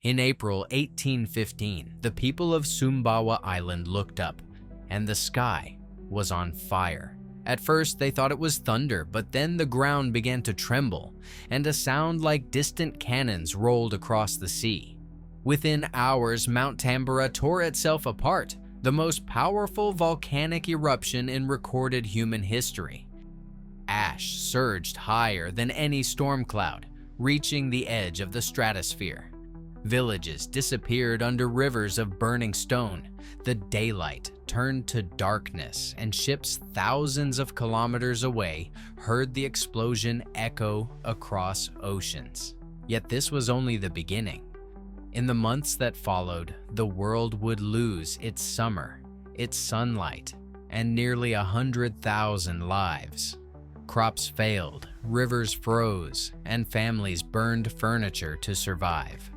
In April 1815, the people of Sumbawa Island looked up, and the sky was on fire. At first, they thought it was thunder, but then the ground began to tremble, and a sound like distant cannons rolled across the sea. Within hours, Mount Tambora tore itself apart, the most powerful volcanic eruption in recorded human history. Ash surged higher than any storm cloud, reaching the edge of the stratosphere. Villages disappeared under rivers of burning stone. The daylight turned to darkness, and ships thousands of kilometers away heard the explosion echo across oceans. Yet this was only the beginning. In the months that followed, the world would lose its summer, its sunlight, and nearly 100,000 lives. Crops failed, rivers froze, and families burned furniture to survive.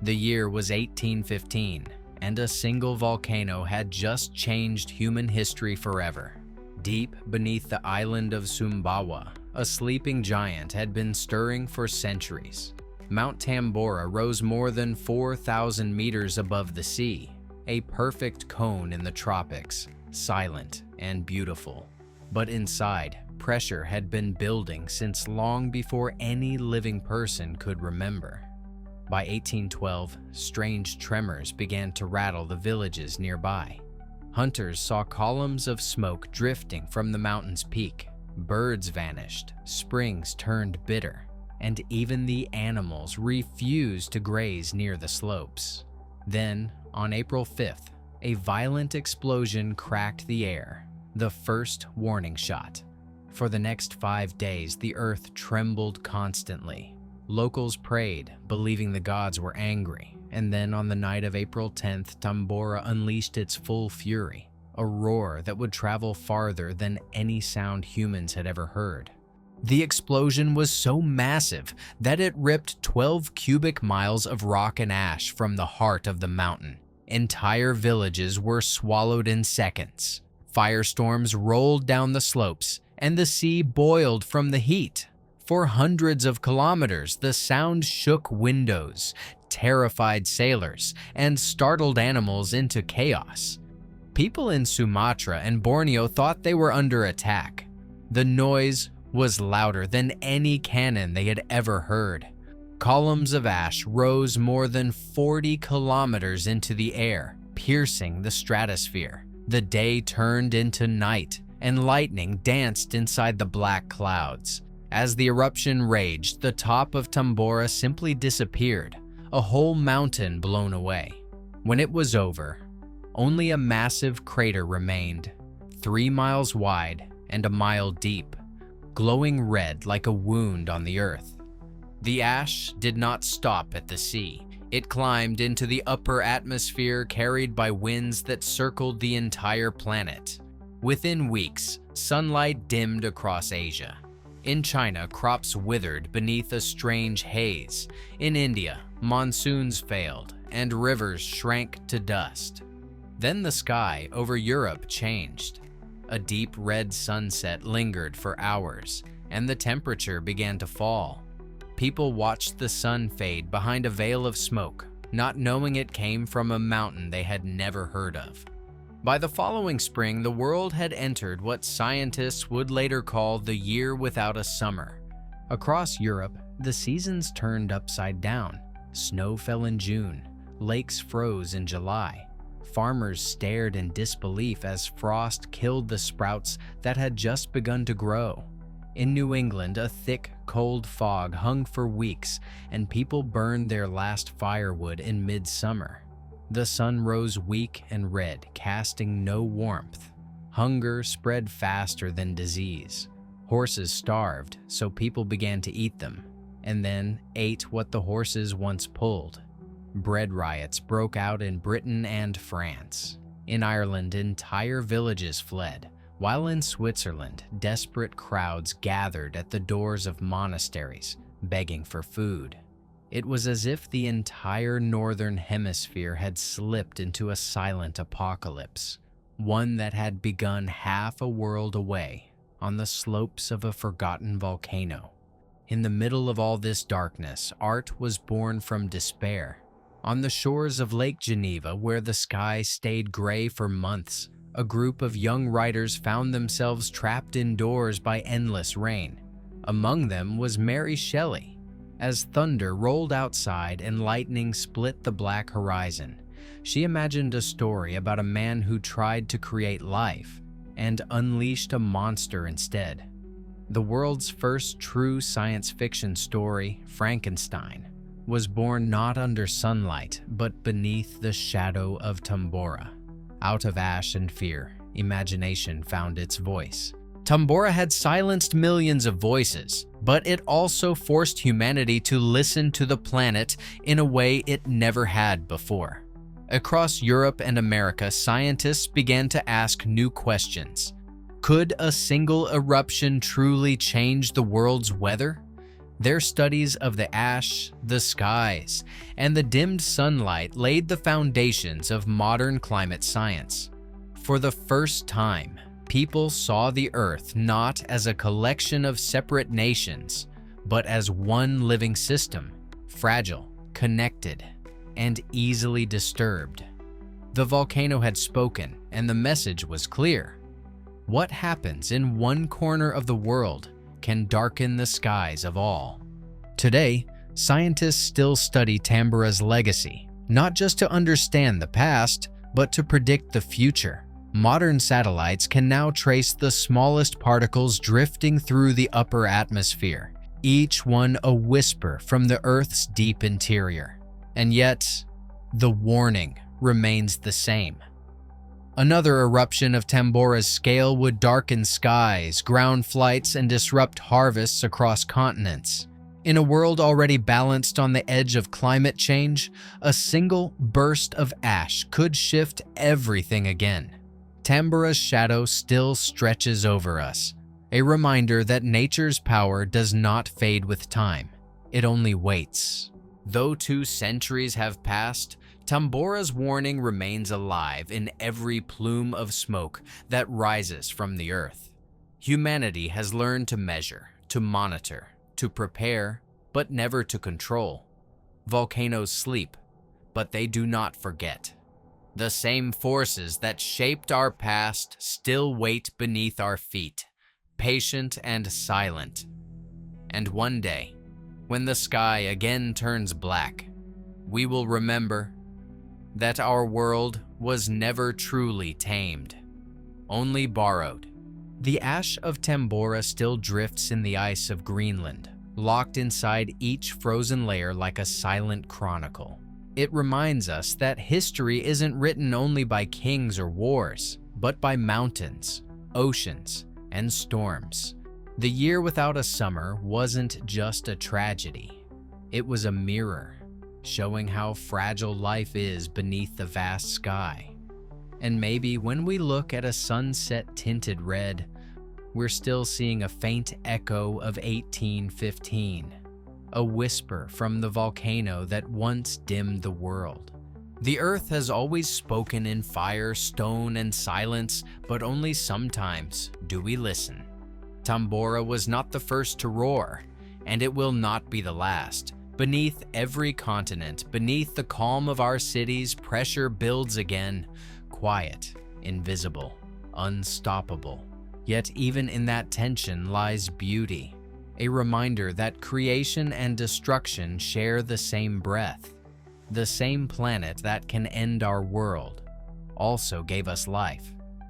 The year was 1815, and a single volcano had just changed human history forever. Deep beneath the island of Sumbawa, a sleeping giant had been stirring for centuries. Mount Tambora rose more than 4,000 meters above the sea, a perfect cone in the tropics, silent and beautiful. But inside, pressure had been building since long before any living person could remember. By 1812, strange tremors began to rattle the villages nearby. Hunters saw columns of smoke drifting from the mountain's peak. Birds vanished, springs turned bitter, and even the animals refused to graze near the slopes. Then, on April 5th, a violent explosion cracked the air, the first warning shot. For the next 5 days, the earth trembled constantly. Locals prayed, believing the gods were angry, and then on the night of April 10th, Tambora unleashed its full fury, a roar that would travel farther than any sound humans had ever heard. The explosion was so massive that it ripped 12 cubic miles of rock and ash from the heart of the mountain. Entire villages were swallowed in seconds. Firestorms rolled down the slopes, and the sea boiled from the heat. For hundreds of kilometers, the sound shook windows, terrified sailors, and startled animals into chaos. People in Sumatra and Borneo thought they were under attack. The noise was louder than any cannon they had ever heard. Columns of ash rose more than 40 kilometers into the air, piercing the stratosphere. The day turned into night, and lightning danced inside the black clouds. As the eruption raged, the top of Tambora simply disappeared, a whole mountain blown away. When it was over, only a massive crater remained, 3 miles wide and a mile deep, glowing red like a wound on the earth. The ash did not stop at the sea. It climbed into the upper atmosphere, carried by winds that circled the entire planet. Within weeks, sunlight dimmed across Asia. In China, crops withered beneath a strange haze. In India, monsoons failed, and rivers shrank to dust. Then the sky over Europe changed. A deep red sunset lingered for hours, and the temperature began to fall. People watched the sun fade behind a veil of smoke, not knowing it came from a mountain they had never heard of. By the following spring, the world had entered what scientists would later call the year without a summer. Across Europe, the seasons turned upside down. Snow fell in June, lakes froze in July. Farmers stared in disbelief as frost killed the sprouts that had just begun to grow. In New England, a thick, cold fog hung for weeks, and people burned their last firewood in midsummer. The sun rose weak and red, casting no warmth. Hunger spread faster than disease. Horses starved, so people began to eat them, and then ate what the horses once pulled. Bread riots broke out in Britain and France. In Ireland, entire villages fled, while in Switzerland, desperate crowds gathered at the doors of monasteries, begging for food. It was as if the entire northern hemisphere had slipped into a silent apocalypse, one that had begun half a world away on the slopes of a forgotten volcano. In the middle of all this darkness, art was born from despair. On the shores of Lake Geneva, where the sky stayed gray for months, a group of young writers found themselves trapped indoors by endless rain. Among them was Mary Shelley. As thunder rolled outside and lightning split the black horizon, she imagined a story about a man who tried to create life and unleashed a monster instead. The world's first true science fiction story, Frankenstein, was born not under sunlight, but beneath the shadow of Tambora. Out of ash and fear, imagination found its voice. Tambora had silenced millions of voices, but it also forced humanity to listen to the planet in a way it never had before. Across Europe and America, scientists began to ask new questions. Could a single eruption truly change the world's weather? Their studies of the ash, the skies, and the dimmed sunlight laid the foundations of modern climate science. For the first time, people saw the Earth not as a collection of separate nations, but as one living system, fragile, connected, and easily disturbed. The volcano had spoken, and the message was clear. What happens in one corner of the world can darken the skies of all. Today, scientists still study Tambora's legacy, not just to understand the past, but to predict the future. Modern satellites can now trace the smallest particles drifting through the upper atmosphere, each one a whisper from the Earth's deep interior. And yet, the warning remains the same. Another eruption of Tambora's scale would darken skies, ground flights, and disrupt harvests across continents. In a world already balanced on the edge of climate change, a single burst of ash could shift everything again. Tambora's shadow still stretches over us, a reminder that nature's power does not fade with time. It only waits. Though 2 centuries have passed, Tambora's warning remains alive in every plume of smoke that rises from the earth. Humanity has learned to measure, to monitor, to prepare, but never to control. Volcanoes sleep, but they do not forget. The same forces that shaped our past still wait beneath our feet, patient and silent. And one day, when the sky again turns black, we will remember that our world was never truly tamed, only borrowed. The ash of Tambora still drifts in the ice of Greenland, locked inside each frozen layer like a silent chronicle. It reminds us that history isn't written only by kings or wars, but by mountains, oceans, and storms. The year without a summer wasn't just a tragedy. It was a mirror, showing how fragile life is beneath the vast sky. And maybe when we look at a sunset tinted red, we're still seeing a faint echo of 1815, a whisper from the volcano that once dimmed the world. The earth has always spoken in fire, stone, and silence, but only sometimes do we listen. Tambora was not the first to roar, and it will not be the last. Beneath every continent, beneath the calm of our cities, pressure builds again, quiet, invisible, unstoppable. Yet even in that tension lies beauty, a reminder that creation and destruction share the same breath. The same planet that can end our world also gave us life.